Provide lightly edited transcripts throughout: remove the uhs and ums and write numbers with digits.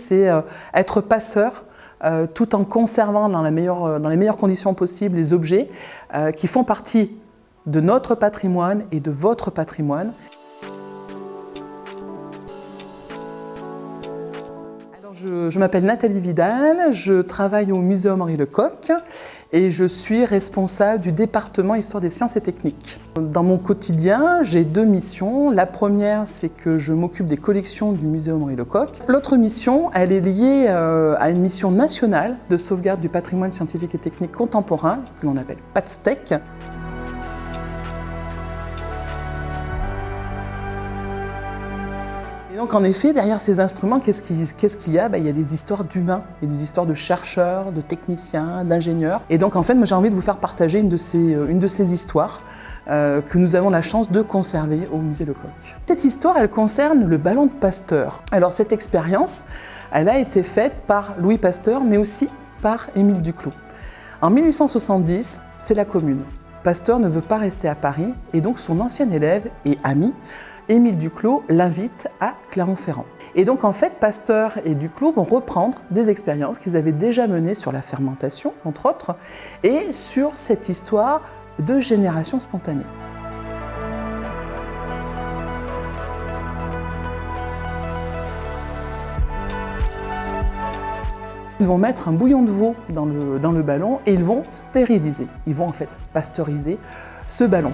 c'est être passeur tout en conservant dans les meilleures conditions possibles les objets qui font partie de notre patrimoine et de votre patrimoine. Je m'appelle Nathalie Vidal, je travaille au Muséum Henri Lecoq et je suis responsable du département Histoire des sciences et techniques. Dans mon quotidien, j'ai deux missions. La première, c'est que je m'occupe des collections du Muséum Henri Lecoq. L'autre mission, elle est liée à une mission nationale de sauvegarde du patrimoine scientifique et technique contemporain, que l'on appelle PATSTEC. Et donc en effet, derrière ces instruments, qu'est-ce qu'il y a ? Il y a des histoires d'humains, il y a des histoires de chercheurs, de techniciens, d'ingénieurs. Et donc en fait, moi j'ai envie de vous faire partager une de ces histoires que nous avons la chance de conserver au Musée Lecoq. Cette histoire, elle concerne le ballon de Pasteur. Alors cette expérience, elle a été faite par Louis Pasteur, mais aussi par Émile Duclos. En 1870, c'est la Commune. Pasteur ne veut pas rester à Paris et donc son ancien élève et ami, Émile Duclos, l'invite à Clermont-Ferrand. Et donc en fait, Pasteur et Duclos vont reprendre des expériences qu'ils avaient déjà menées sur la fermentation, entre autres, et sur cette histoire de génération spontanée. Ils vont mettre un bouillon de veau dans le ballon et ils vont stériliser. Ils vont en fait pasteuriser ce ballon.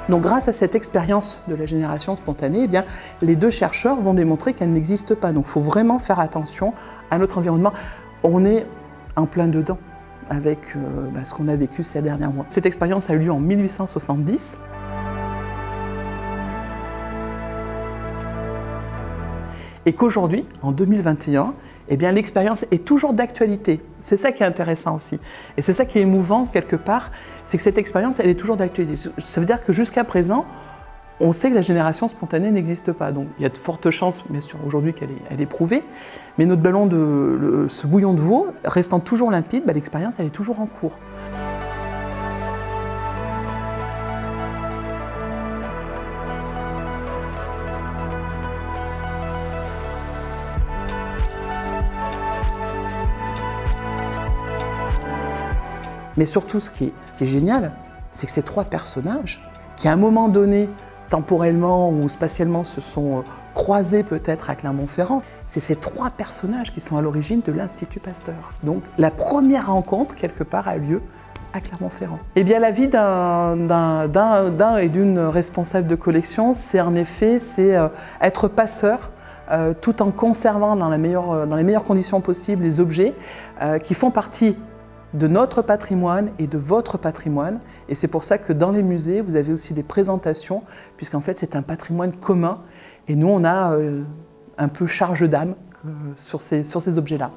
Donc grâce à cette expérience de la génération spontanée, eh bien, les deux chercheurs vont démontrer qu'elle n'existe pas. Donc il faut vraiment faire attention à notre environnement. On est en plein dedans avec ce qu'on a vécu ces derniers mois. Cette expérience a eu lieu en 1870. Et qu'aujourd'hui, en 2021, eh bien, l'expérience est toujours d'actualité. C'est ça qui est intéressant aussi. Et c'est ça qui est émouvant quelque part, c'est que cette expérience, elle est toujours d'actualité. Ça veut dire que jusqu'à présent, on sait que la génération spontanée n'existe pas. Donc il y a de fortes chances, bien sûr, aujourd'hui qu'elle est prouvée. Mais notre ballon ce bouillon de veau, restant toujours limpide, l'expérience, elle est toujours en cours. Mais surtout, ce qui est génial, c'est que ces trois personnages, qui à un moment donné, temporellement ou spatialement, se sont croisés peut-être à Clermont-Ferrand, c'est ces trois personnages qui sont à l'origine de l'Institut Pasteur. Donc la première rencontre, quelque part, a lieu à Clermont-Ferrand. Eh bien, la vie d'un et d'une responsable de collection, c'est en effet être passeur, tout en conservant dans les meilleures conditions possibles les objets qui font partie de notre patrimoine et de votre patrimoine. Et c'est pour ça que dans les musées, vous avez aussi des présentations, puisqu'en fait c'est un patrimoine commun. Et nous, on a un peu charge d'âme sur ces objets-là.